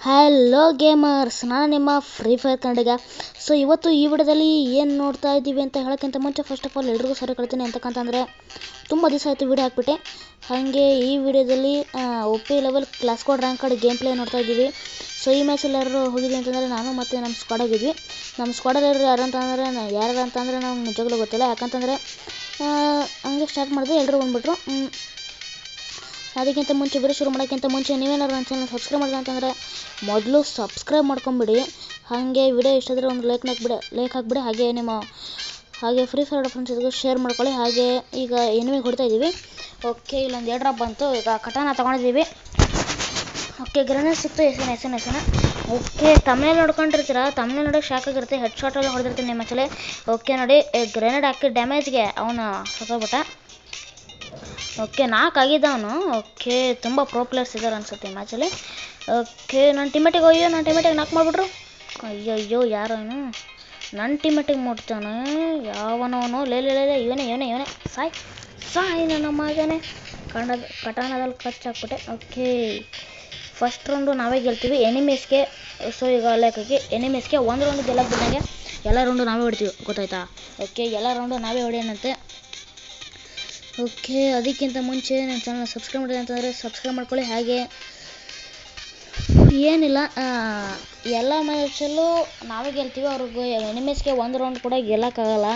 Hello gamers, ನಾನು ನಿಮ್ಮ free fire ಕನ್ನಡಿಗ. So ಇವತ್ತು ಈ ವಿಡಿಯೋದಲ್ಲಿ ಏನು ನೋಡ್ತಾ ಇದ್ದೀವಿ ಅಂತ ಹೇಳೋಕ್ಕಿಂತ ಮುಂಚೆ ಫಸ್ಟ್ ಆಫ್ ಆಲ್ ಎಲ್ರಿಗೂ ಸರಿ ಕಳ್ತೀನಿ ಅಂತಕ್ಕಂತಂದರೆ ತುಂಬ ದಿವಸ ಆಯಿತು ವಿಡಿಯೋ ಹಾಕ್ಬಿಟ್ಟೆ. ಹಾಗೆ ಈ ವಿಡಿಯೋದಲ್ಲಿ ಒಪ್ಪಿ level class code rank card game play ನೋಡ್ತಾ ಇದ್ದೀವಿ. ಸೊ ಈ ಮ್ಯಾಚ್ ಎಲ್ಲರೂ ಹೋಗಿದ್ವಿ ಅಂತಂದರೆ ನಾನು ಮತ್ತು ನಮ್ಮ ಸ್ಕ್ವಾಡ್ ಹೋಗಿದ್ವಿ. ನಮ್ಮ ಸ್ಕ್ವಾಡಲ್ಲಿ ಯಾರು ಅಂತಂದರೆ ನಾವು ನಿಜವಾಗ್ಲೂ ಗೊತ್ತಿಲ್ಲ. ಯಾಕಂತಂದರೆ ಹಂಗೆ ಸ್ಟಾರ್ಟ್ ಮಾಡಿದ್ವಿ, ಎಲ್ಲರೂ ಬಂದುಬಿಟ್ರು. ಅದಕ್ಕಿಂತ ಮುಂಚೆ ವಿಡಿಯೋ ಶುರು ಮಾಡೋಕ್ಕಿಂತ ಮುಂಚೆ ನೀವೇನಾದ್ರು ನನ್ನ ಚಾನಲ್ ಸಬ್ಸ್ಕ್ರೈಬ್ ಮಾಡಿಲ್ಲ ಅಂತಂದರೆ ಮೊದಲು ಸಬ್ಸ್ಕ್ರೈಬ್ ಮಾಡ್ಕೊಂಬಿಡಿ. ಹಾಗೆ ವಿಡಿಯೋ ಇಷ್ಟ ಆದರೆ ಒಂದು ಲೈಕ್ ಹಾಕಿಬಿಡಿ. ಹಾಗೆ ಫ್ರೀ ಫೈರ್ ಫ್ರೆಂಡ್ಸ್ ಜೊತೆಗೆ ಶೇರ್ ಮಾಡ್ಕೊಳ್ಳಿ. ಹಾಗೆ ಈಗ ಎನಿಮಿಗೆ ಹೊಡಿತಾ ಇದ್ದೀವಿ. ಓಕೆ, ಇಲ್ಲೊಂದು ಏರ್ ಡ್ರಾಪ್ ಬಂತು. ಈಗ ಕಟಾನ ತೊಗೊಂಡಿದ್ದೀವಿ. ಓಕೆ, ಗ್ರೆನೇಡ್ ಸಿಕ್ತು. ಎಸೆನ ಓಕೆ, ತಮ್ಮನೇಲಿ ನೋಡ್ಕೊಂಡಿರ್ತೀರ. ತಮ್ಮನೇಲಿ ನೋಡೋಕೆ ಶಾಕ್ ಆಗಿರುತ್ತೆ. ಹೆಡ್ ಶಾಟಲ್ಲಿ ಹೊಡೆದಿರ್ತೀನಿ ನಿಮ್ಮ ಮ್ಯಾಚಲ್ಲಿ. ಓಕೆ ನೋಡಿ, ಗ್ರೆನೇಡ್ ಹಾಕಿ ಡ್ಯಾಮೇಜ್ಗೆ ಅವನು ಸತ್ತೋಗ್ಬಿಟ್ಟ. ಓಕೆ, 4 ಆಗಿದ್ದವನು. ಓಕೆ, ತುಂಬ ಪ್ರೋ ಪ್ಲೇಯರ್ಸ್ ಇದ್ದಾರೆ ಅನ್ಸುತ್ತೆ ಈ ಮ್ಯಾಚಲ್ಲಿ. ಓಕೆ, ನನ್ನ ಟೀಮೇಟಿಗೆ ನಾಕ್ ಮಾಡಿಬಿಟ್ರು. ಅಯ್ಯೋ ಯಾರವನು ನನ್ನ ಟೀಮೇಟಿಗೆ ಮುಟ್ತಾನೆ. ಯಾವನವನು ಲೇ ಇವನೇ ಸಾಯ್ ನನ್ನ ಮಗನೇ. ಕಟಾನದಲ್ಲಿ ಕಚ್ ಹಾಕ್ಬಿಟ್ಟೆ. ಓಕೆ, ಫಸ್ಟ್ ರೌಂಡು ನಾವೇ ಗೆಲ್ತೀವಿ ಎನಿಮೀಸ್ಗೆ. ಸೊ ಈಗ ಲೆಕ್ಕಕ್ಕೆ ಎನಿಮೀಸ್ಗೆ 1 ರೌಂಡ್ ಗೆಲ್ಲಕ್ಕೆ ಬಿಟ್ಟಂಗೆ ಎಲ್ಲ ರೌಂಡು ನಾವೇ ಹೊಡಿತೀವಿ, ಗೊತ್ತಾಯ್ತಾ? ಓಕೆ, ಎಲ್ಲ ರೌಂಡು ನಾವೇ ಹೊಡೆಯೋಣಂತೆ. ಓಕೆ, ಅದಕ್ಕಿಂತ ಮುಂಚೆ ನನ್ನ ಚಾನಲ್ ಸಬ್ಸ್ಕ್ರೈಬ್ ಮಾಡಿದೆ ಅಂತಂದರೆ ಸಬ್ಸ್ಕ್ರೈಬ್ ಮಾಡ್ಕೊಳ್ಳಿ. ಹಾಗೆ ಏನಿಲ್ಲ, ಎಲ್ಲ ಮ್ಯಾಚಲ್ಲೂ ನಾವೇ ಗೆಲ್ತೀವಿ. ಅವ್ರಿಗೆ ಎನಿಮೀಸ್ಗೆ 1 ರೌಂಡ್ ಕೂಡ ಗೆಲ್ಲಕ್ಕಾಗಲ್ಲ.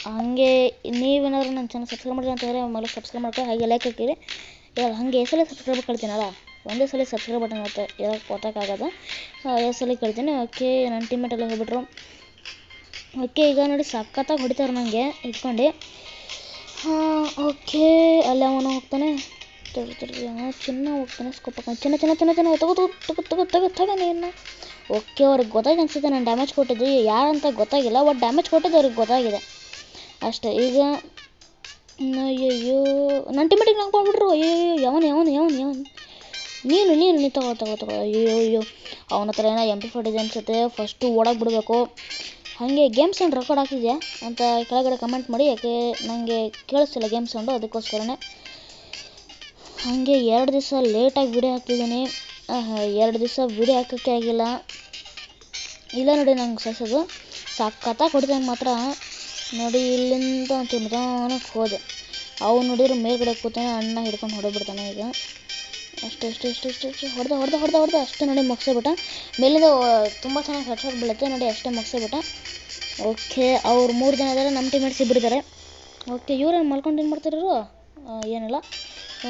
ಹಾಗೆ ನೀವೇನಾದರೂ ನನ್ನ ಚಾನಲ್ ಸಬ್ಸ್ಕ್ರೈಬ್ ಮಾಡಿದೆ ಅಂತಂದರೆ ಮೊದಲು ಸಬ್ಸ್ಕ್ರೈಬ್ ಮಾಡ್ಕೊಳ್ಳಿ. ಹಾಗೆ ಲೈಕ್ ಹಾಕಿರಿ. ಹಾಗೆ ಎಸಲಿ ಸಬ್ಸ್ಕ್ರೈಬ್ ಕಳ್ತೀನಲ್ಲ, ಒಂದೇ ಸಲ ಸಬ್ಸ್ಕ್ರೈಬ್ ಬಟನ್ ಗೊತ್ತಾಗದ ಸಲ ಕಳ್ತೀನಿ. ಓಕೆ, ನನ್ನ ಟೀಮೇಟ್ ಎಲ್ಲ ಹೋಗ್ಬಿಟ್ರು. ಓಕೆ, ಈಗ ನೋಡಿ ಸಖತ್ತಾಗಿ ಹೊಡಿತಾರೆ ನನಗೆ ಇಟ್ಕೊಂಡು. ಓಕೆ, ಅಲ್ಲಿ ಅವನು ಹೋಗ್ತಾನೆ. ಚಿನ್ನ ಹೋಗ್ತಾನೆ. ಸ್ಕೋಪ್ ಹಾಕೊಂಡು ಚಿನ್ನ ತಗೋ ನೀನು. ಓಕೆ, ಅವ್ರಿಗೆ ಗೊತ್ತಾಗಿ ಅನಿಸುತ್ತೆ ನಾನು ಡ್ಯಾಮೇಜ್ ಕೊಟ್ಟಿದ್ದು. ಯಾರಂತ ಗೊತ್ತಾಗಿಲ್ಲ, ಬಟ್ ಡ್ಯಾಮೇಜ್ ಕೊಟ್ಟಿದ್ದು ಅವ್ರಿಗೆ ಗೊತ್ತಾಗಿದೆ ಅಷ್ಟೇ. ಈಗ ಅಯ್ಯೋ ನನ್ನ ಟೀಮೇಟಿಗೆ ನಂಗೆ ಮಾಡ್ಬಿಟ್ರು. ಅಯ್ಯೋ ಯಾವನು ನೀನು ತಗೋ. ಅಯ್ಯೋ ಅವನ ಹತ್ರ ಏನೋ MP40 ಇದೆ ಅನಿಸುತ್ತೆ. ಫಸ್ಟು ಓಡೋಕೆ ಬಿಡಬೇಕು. ಹಾಗೆ ಗೇಮ್ ಸೌಂಡ್ ರೆಕಾರ್ಡ್ ಆಗ್ತಿದೆಯಾ ಅಂತ ಕೆಳಗಡೆ ಕಮೆಂಟ್ ಮಾಡಿ. ಯಾಕೆ ನನಗೆ ಕೇಳಿಸ್ತಿಲ್ಲ ಗೇಮ್ ಸೌಂಡು, ಅದಕ್ಕೋಸ್ಕರನೇ. ಹಾಗೆ 2 ದಿವಸ ಲೇಟಾಗಿ ವಿಡಿಯೋ ಹಾಕ್ತಿದ್ದೀನಿ. 2 ದಿವಸ ವಿಡಿಯೋ ಹಾಕೋಕ್ಕೆ ಆಗಿಲ್ಲ. ಇಲ್ಲ ನೋಡಿ, ನಂಗೆ ಸಸೋದು ಸಖತ್ತಾಗಿ ಹೊಡಿತಾನೆ ಮಾತ್ರ. ನೋಡಿ, ಇಲ್ಲಿಂದ ನಿಧಾನಕ್ಕೆ ಹೋದೆ. ಅವ್ನು ನೋಡಿದ್ರೆ ಮೇಲ್ಗಡೆ ಕೂತಾನೆ, ಅಣ್ಣ ಹಿಡ್ಕೊಂಡು ಹೊಡೆದ್ಬಿಡ್ತಾನೆ. ಈಗ ಅಷ್ಟೇ ಹೊಡೆದ ಅಷ್ಟೇ ನೋಡಿ, ಮುಗಿಸ್ಬಿಟ್ಟ. ಮೇಲಿಂದ ತುಂಬ ಚೆನ್ನಾಗಿ ಹೆಡ್ ಬೀಳುತ್ತೆ ನೋಡಿ, ಅಷ್ಟೇ ಮುಗಿಸ್ಬಿಟ್ಟ. ಓಕೆ, ಅವ್ರು 3 ಜನ ಇದ್ದಾರೆ, ನಮ್ಮ ಟೀಮೇಟ್ಸ್ ಇಬ್ಬರಿದ್ದಾರೆ. ಓಕೆ, ಇವ್ರೇನು ಮಲ್ಕೊಂಡು ಏನು ಮಾಡ್ತಾರಿರು? ಏನಿಲ್ಲ.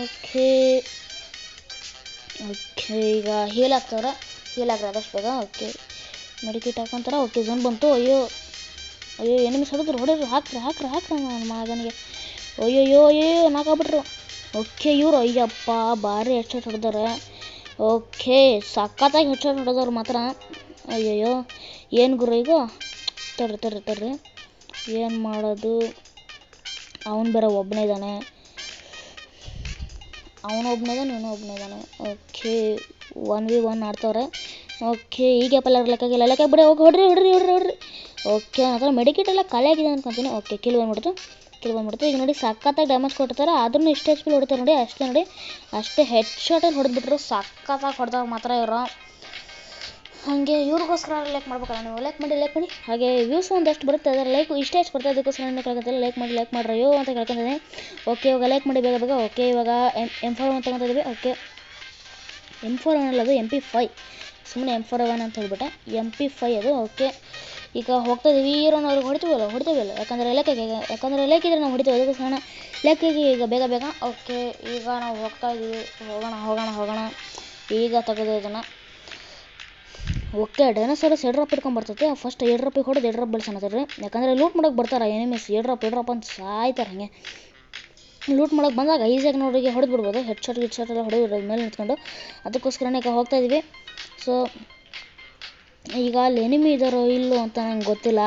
ಓಕೆ, ಈಗ ಹೀಲ್ ಆಗ್ತಾರೆ ಆದಷ್ಟು ಬೇಗ. ಓಕೆ, ಮೆಡಿಕಿಟ್ ಹಾಕೊಂತಾರೆ. ಓಕೆ, ಝೋನ್ ಬಂತು. ಅಯ್ಯೋ ಎನಿಮಿಸ್ ಹೊಡೆದ್ರು ಹಾಕ್ರಿ ನನ್ನ ಮಗನಿಗೆ. ಅಯ್ಯೋ ನಾಕಾಗ್ಬಿಟ್ರು. ಓಕೆ, ಇವರು ಅಯ್ಯಪ್ಪ ಭಾರಿ ಹೆಡ್ ಶಾಟ್ ಹೊಡೆದಾರೆ. ಓಕೆ, ಸಖತ್ತಾಗಿ ಹೆಡ್ ಶಾಟ್ ಹೊಡೆದವ್ರು ಮಾತ್ರ. ಅಯ್ಯಯ್ಯೋ ಏನು ಗುರು, ಈಗ ತರ್ರಿ ಏನು ಮಾಡೋದು? ಅವನು ಬೇರೆ ಒಬ್ಬನೇ ಇದ್ದಾನೆ, ಇವನು ಒಬ್ಬನೇ ಇದ್ದಾನೆ. Okay, 1v1 ಆಡ್ತವ್ರೆ. ಓಕೆ, ಈಗ ಎಲ್ಲರೂ ಲೆಕ್ಕ ಬಿಡಿ. ಹೋಗಿ ಹೊಡ್ರಿ. ಓಕೆ, ಅದರ ಮೆಡಿಕಿಟ್ ಎಲ್ಲ ಖಾಲಿ ಆಗಿದೆ ಅನ್ಕೊತೀನಿ. ಓಕೆ, ಕಿಲ್ ಬಂದ್ಬಿಡ್ತು. ಈಗ ನೋಡಿ ಸಖತ್ತಾಗಿ ಡ್ಯಾಮೇಜ್ ಕೊಡ್ತಾರೆ. ಆದ್ರೂ ಇಷ್ಟು HP ಹೊಡಿತಾರೆ ನೋಡಿ. ಅಷ್ಟೇ ಹೆಡ್ ಶಾಟಲ್ಲಿ ಹೊಡೆದ್ಬಿಟ್ರು. ಸಖತ್ತಾಗಿ ಹೊಡೆದಾಗ ಮಾತ್ರ ಇವರು. ಹಾಗೆ ಇವ್ರಿಗೋಸ್ಕರ ಲೈಕ್ ಮಾಡ್ಬೇಕಲ್ಲ ನೀವು. ಲೈಕ್ ಮಾಡಿ. ಹಾಗೆ ವ್ಯೂಸ್ ಒಂದಷ್ಟು ಬರುತ್ತೆ, ಅದರ ಲೈಕ್ ಇಷ್ಟೇ ಎಷ್ಟು ಬರುತ್ತೆ, ಅದಕ್ಕೋಸ್ಕರ ಕೇಳ್ಕೊತಿಲ್ಲ. ಲೈಕ್ ಮಾಡ್ರಿ ಅಂತ ಕೇಳ್ಕೊತಿದ್ದೀನಿ. ಓಕೆ, ಇವಾಗ ಲೈಕ್ ಮಾಡಿ ಬೇಗ. ಓಕೆ, ಇವಾಗ M41 ತಗೊತಿದ್ದೀವಿ. ಓಕೆ, M41 ಅಲ್ಲ, ಅದು MP5. ಸುಮ್ಮನೆ M41 ಅಂತ ಹೇಳ್ಬಿಟ್ಟೆ, MP5 ಅದು. ಓಕೆ, ಈಗ ಹೋಗ್ತಾ ಇದ್ದೀವಿ. ಹೀರೋನ ಅವ್ರಿಗೆ ಹೊಡಿತೀವಲ್ಲ ಯಾಕಂದರೆ ಲೈಕ್ ಇದ್ರೆ ನಾವು ಹೊಡಿತೀವಿ, ಅದಕ್ಕೋಸ್ಕರ ಲೈಕಿಗೆ ಈಗ ಬೇಗ. ಓಕೆ, ಈಗ ನಾವು ಹೋಗ್ತಾ ಇದ್ದೀವಿ. ಹೋಗೋಣ. ಈಗ ತೆಗೆದು ಇದನ್ನು. ಓಕೆ, ಡೈನೋಸಾರಸ್ ಏರ್ ಡ್ರಾಪ್ ಇಟ್ಕೊಂಡ್ಬರ್ತೈತೆ. ಫಸ್ಟ್ ಏರ್ ಡ್ರಾಪಿಗೆ ಹೊಡೆದು ಏರ್ ಡ್ರಾಪ್ ಬೆಳೆಸೋಣ. ಯಾಕಂದರೆ ಲೂಟ್ ಮಾಡೋಕೆ ಬರ್ತಾರೆ ಎನಿಮೀಸ್. ಏರ್ ಡ್ರಾಪ್ ಅಂತ ಸಾಯ್ತಾರೆ. ಹಾಗೆ ಲೂಟ್ ಮಾಡೋಕೆ ಬಂದಾಗ ಈಸಿಯಾಗಿ ನೋಡಿಗೆ ಹೊಡೆದ್ಬಿಡ್ಬೋದು. ಹೆಡ್ ಶಾಟ್ ಎಲ್ಲ ಹೊಡೆದ್ಬಿಡೋದು ಮೇಲೆ ನಿಂತ್ಕೊಂಡು. ಅದಕ್ಕೋಸ್ಕರನೇ ಈಗ ಹೋಗ್ತಾ ಇದ್ದೀವಿ. ಸೊ ಈಗ ಅಲ್ಲಿ ಎನಿಮಿ ಇದ್ದಾರೋ ಇಲ್ಲೋ ಅಂತ ನಂಗೆ ಗೊತ್ತಿಲ್ಲ.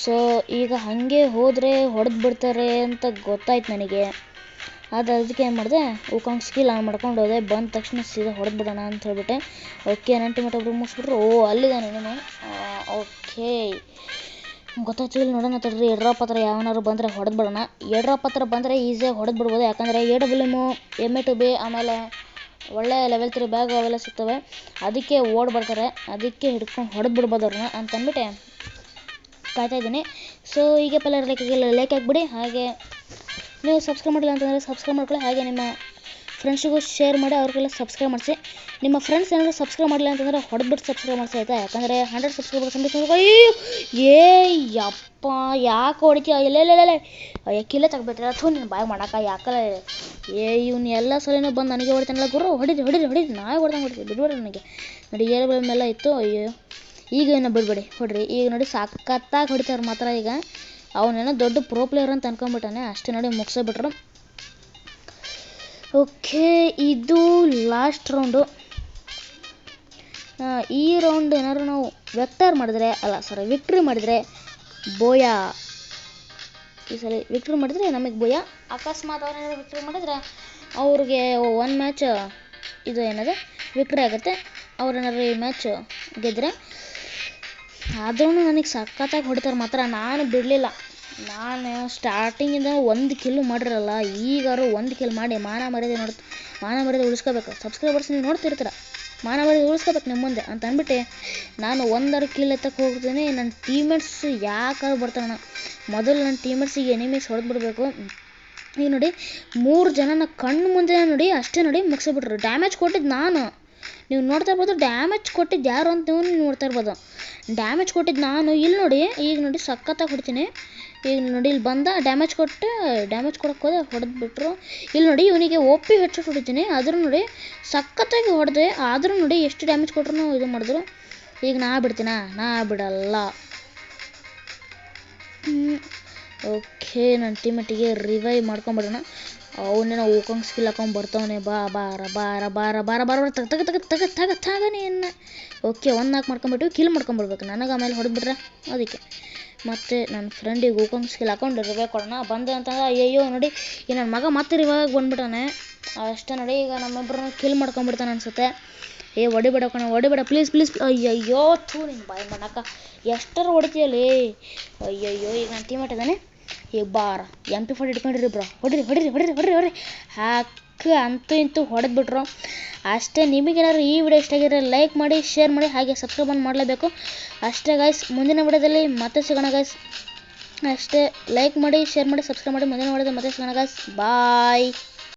ಸೊ ಈಗ ಹಾಗೆ ಹೋದರೆ ಹೊಡೆದು ಬಿಡ್ತಾರೆ ಅಂತ ಗೊತ್ತಾಯ್ತು ನನಗೆ. ಅದಕ್ಕೆ ಏನು ಮಾಡಿದೆ, ಉಕಾಂಗ್ ಸ್ಕಿಲ್ ಆನ್ ಮಾಡ್ಕೊಂಡು ಹೋದೆ. ಬಂದ ತಕ್ಷಣ ಸೀದಾ ಹೊಡೆದ್ಬಿಡೋಣ ಅಂತ ಹೇಳ್ಬಿಟ್ಟೆ. ಓಕೆ, ನನ್ನ ಟೀಮೇಟ್ ಒಬ್ರು ಮುಗಿಸ್ಬಿಟ್ರು. ಅಲ್ಲಿದ್ದಾನೆ ಎನಿಮಿ. ಓಕೆ, ಗೊತ್ತಾಯ್ತು. ಇಲ್ಲಿ ನೋಡೋಣ ತಡ್ರಿ. ಎಡ್ರಾಪ್ ಹತ್ರ ಯಾವನಾರು ಬಂದರೆ ಹೊಡೆದ್ಬಿಡೋಣ. ಎಡ್ರಾಪ್ ಹತ್ರ ಬಂದರೆ ಈಸಿಯಾಗಿ ಹೊಡೆದ್ಬಿಡ್ಬೋದು. ಯಾಕಂದರೆ AWM, MA2B ಆಮೇಲೆ ಒಳ್ಳೆ ಲೆವೆಲ್ 3 ಬ್ಯಾಗ್ ಅವೆಲ್ಲ ಸಿಗ್ತವೆ. ಅದಕ್ಕೆ ಓಡ್ ಬರ್ತಾರೆ, ಅದಕ್ಕೆ ಹಿಡ್ಕೊಂಡು ಹೊಡೆದು ಬಿಡ್ಬೋದು ಅವ್ರನ್ನ ಅಂತ ಅಂದ್ಬಿಟ್ಟೆ ಕಾಯ್ತಾ ಇದ್ದೀನಿ. ಸೊ ಹೀಗೆ ಪಲ್ಲ ಲೈಕ್ ಹಾಕ್ಬಿಡಿ. ಹಾಗೆ ನೀವು ಸಬ್ಸ್ಕ್ರೈಬ್ ಮಾಡಿಲ್ಲ ಅಂತಂದರೆ ಸಬ್ಸ್ಕ್ರೈಬ್ ಮಾಡ್ಕೊಳ್ಳಿ. ಹಾಗೆ ನಿಮ್ಮ ಫ್ರೆಂಡ್ಸಿಗೂ ಶೇರ್ ಮಾಡಿ, ಅವ್ರಿಗೆಲ್ಲ ಸಬ್ಸ್ಕ್ರೈಬ್ ಮಾಡಿಸಿ. ನಿಮ್ಮ ಫ್ರೆಂಡ್ಸ್ ಏನಾದರೂ ಸಬ್ಸ್ಕ್ರೈಬ್ ಮಾಡಿಲ್ಲ ಅಂತಂದರೆ ಹೊಡೆದ್ಬಿಟ್ಟು ಸಬ್ಸ್ಕ್ರೈಬ್ ಮಾಡಿಸಿ ಆಯಿತಾ. ಯಾಕಂದರೆ 100 ಸಬ್ಸ್ಕ್ರೈಬರ್ಸ್ ಯಪ್ಪ ಯಾಕೆ ಹೊಡಿತೀಯ ಎಲ್ಲೆಲ್ಲೆಲ್ಲೆ ಕಿಲ್ಲೇ ತಗ್ಬಿಟ್ರೆ ಅಥವಾ ನೀನು ಬಾಯ್ ಮಾಡೋಕ್ಕ ಯಾಕಲ್ಲ ಇವ್ನು ಎಲ್ಲ ಸಲಿನೂ ಬಂದು ನನಗೆ ಹೊಡಿತಾನಲ್ಲ ಗುರು. ಹೊಡಿರಿ ನಾವೇ ಹೊಡ್ದಂಗೆ ಬಿಡ್ಬೇಡ್ರಿ ನನಗೆ. ನೋಡಿ ಏಳು ಮೇಲೆ ಇತ್ತು. ಅಯ್ಯೋ ಈಗ ಏನೋ ಬಿಡ್ಬೇಡಿ ಹೊಡ್ರಿ. ಈಗ ನೋಡಿ ಸಖತ್ತಾಗಿ ಹೊಡಿತಾರೆ ಮಾತ್ರ. ಈಗ ಅವನೇನೋ ದೊಡ್ಡ ಪ್ರೋ ಪ್ಲೇಯರ್ ಅಂತ ಅನ್ಕೊಂಡ್ಬಿಟ್ಟಾನೆ. ಅಷ್ಟೇ ನೋಡಿ ಮುಗಿಸ್ಬಿಟ್ರು. ಓಕೆ, ಇದು ಲಾಸ್ಟ್ ರೌಂಡು. ಈ ರೌಂಡ್ ಏನಾದ್ರು ನಾವು ವಿಕ್ಟ್ರಿ ಮಾಡಿದರೆ ಬೋಯಾ. ಈ ಸಲ ವಿಕ್ಟ್ರಿ ಮಾಡಿದರೆ ನಮಗೆ ಬೋಯಾ. ಅಕಸ್ಮಾತ್ ಅವ್ರೇನಾದ್ರು ವಿಕ್ಟ್ರಿ ಮಾಡಿದರೆ ಅವ್ರಿಗೆ 1 ಮ್ಯಾಚ್ ಇದು ಏನದು ವಿಕ್ಟ್ರಿ ಆಗುತ್ತೆ. ಅವ್ರೇನಾದ್ರು ಈ ಮ್ಯಾಚ್ ಗೆದ್ದರೆ. ಆದ್ರೂ ನನಗೆ ಸಖತ್ತಾಗಿ ಹೊಡಿತಾರೆ ಮಾತ್ರ. ನಾನು ಬಿಡಲಿಲ್ಲ. ನಾನು ಸ್ಟಾರ್ಟಿಂಗಿಂದ 1 ಕಿಲ್ಲು ಮಾಡಿರಲ್ಲ. ಈಗಾರು 1 ಕಿಲ್ ಮಾಡಿ ಮಾನ ಮರ್ಯಾದೆ ಉಳಿಸ್ಕೋಬೇಕು. ಸಬ್ಸ್ಕ್ರೈಬರ್ಸ್ ನೀವು ನೋಡ್ತಿರ್ತೀರ, ಮಾನ ಮರ್ಯಾದೆ ಉಳಿಸ್ಕೋಬೇಕು ನಿಮ್ಮ ಮುಂದೆ ಅಂತ ಅಂದ್ಬಿಟ್ಟು ನಾನು 1 ಕಿಲ್ ಎತ್ತಕ್ಕೆ ಹೋಗ್ತೀನಿ. ನನ್ನ ಟೀಮ್ಮೇಟ್ಸ್ ಯಾಕಾದ್ರು ಬರ್ತಾರಣ್ಣ. ಮೊದಲು ನನ್ನ ಟೀಮ್ಮೇಟ್ಸಿಗೆ ಎನಿಮೀಸ್ ಹೊಡೆದ್ಬಿಡ್ಬೇಕು. ಈಗ ನೋಡಿ 3 ಜನನ ಕಣ್ಣು ಮುಂದೆ ನೋಡಿ ಅಷ್ಟೇ ನೋಡಿ ಮುಗಿಸ್ಬಿಟ್ರು. ಡ್ಯಾಮೇಜ್ ಕೊಟ್ಟಿದ್ದು ನಾನು, ನೀವು ನೋಡ್ತಾ ಇರ್ಬೋದು. ಡ್ಯಾಮೇಜ್ ಕೊಟ್ಟಿದ್ದು ಯಾರು ಅಂತ ನೀವು ನೋಡ್ತಾ ಇರ್ಬೋದು. ಡ್ಯಾಮೇಜ್ ಕೊಟ್ಟಿದ್ದು ನಾನು. ಇಲ್ಲಿ ನೋಡಿ, ಈಗ ನೋಡಿ ಸಖತ್ತಾಗಿ ಹೊಡ್ತೀನಿ. ಈಗ ನೋಡಿ ಇಲ್ಲಿ ಬಂದ ಡ್ಯಾಮೇಜ್ ಕೊಡೋಕ್ಕೆ ಹೋದೆ, ಹೊಡೆದ್ಬಿಟ್ರು. ಇಲ್ಲಿ ನೋಡಿ ಇವನಿಗೆ ಒಪ್ಪಿ ಹೆಡ್ಶಾಟ್ ಹೊಡಿತೀನಿ. ಆದರೂ ನೋಡಿ ಸಖತ್ತಾಗಿ ಹೊಡೆದೆ. ಆದರೂ ನೋಡಿ ಎಷ್ಟು ಡ್ಯಾಮೇಜ್ ಕೊಟ್ಟರು ಇದು ಮಾಡಿದ್ರು. ಈಗ ನಾ ಬಿಡಲ್ಲ. ಓಕೆ, ನನ್ನ ಟೀಮೇಟಿಗೆ ರಿವೈವ್ ಮಾಡ್ಕೊಂಬಿಡೋಣ. ಅವನೇನೋ ಓಕಂಗ್ ಸ್ಕಿಲ್ ಹಾಕೊಂಡು ಬರ್ತಾವನೆ. ಬಾರ ತಗನೇ ಅನ್ನ. ಓಕೆ, 1 ನಾಕ್ ಮಾಡ್ಕೊಂಬಿಟ್ಟು ಕಿಲ್ ಮಾಡ್ಕೊಂಬಿಡ್ಬೇಕು. ನನಗೆ ಆಮೇಲೆ ಹೊಡೆದ್ಬಿಟ್ರೆ ಅದಕ್ಕೆ ಮತ್ತು ನನ್ನ ಫ್ರೆಂಡಿಗೆ ಓಕಂಗ್ ಸ್ಕಿಲ್ ಹಾಕೊಂಡು ರಿವೈವ್ ಕೊಡೋಣ. ಬಂದೆ ಅಂತಂದ್ರೆ ಅಯ್ಯಯ್ಯೋ ನೋಡಿ ಈ ನನ್ನ ಮಗ ಮತ್ತೆ ರಿವೈವ್ ಬಂದ್ಬಿಟ್ಟಾನೆ. ಅಷ್ಟೇ ನೋಡಿ, ಈಗ ನಮ್ಮಿಬ್ಬರನ್ನ ಕಿಲ್ ಮಾಡ್ಕೊಂಬಿಡ್ತಾನೆ ಅನಿಸುತ್ತೆ. ಹೊಡಿಬೇಡ ಪ್ಲೀಸ್. ಅಯ್ಯಯ್ಯೋ ನಿನ್ನ ಬಾಯಿ ಮಾಡಕ್ಕ ಎಷ್ಟರ ಹೊಡಿತೀಯಲ್ಲಿ. ಅಯ್ಯಯ್ಯೋ, ಈಗ ನನ್ನ ಟೀಮೇಟ್ ಇದ್ದಾನೆ. ಈಗ ಬಾರ MP40 ಇಟ್ಕೊಂಡಿರಿ ಬ್ರೋ. ಹೊಡ್ರಿ ಅಂತೂ ಇಂತೂ ಹೊಡೆದ್ಬಿಟ್ರು. ಅಷ್ಟೇ. ನಿಮಗೇನಾದ್ರು ಈ ವಿಡಿಯೋ ಇಷ್ಟ ಆಗಿದ್ರೆ ಲೈಕ್ ಮಾಡಿ, ಶೇರ್ ಮಾಡಿ, ಹಾಗೆ ಸಬ್ಸ್ಕ್ರೈಬ್ ಮಾಡಲೇಬೇಕು. ಅಷ್ಟೇ ಗೈಸ್. ಮುಂದಿನ ವಿಡಿಯೋದಲ್ಲಿ ಮತ್ತೆ ಸಿಗೋಣ ಗೈಸ್. ಅಷ್ಟೇ, ಲೈಕ್ ಮಾಡಿ, ಶೇರ್ ಮಾಡಿ, ಸಬ್ಸ್ಕ್ರೈಬ್ ಮಾಡಿ. ಮುಂದಿನ ವಿಡಿಯೋದಲ್ಲಿ ಮತ್ತೆ ಸಿಗೋಣ ಗೈಸ್. ಬಾಯ್.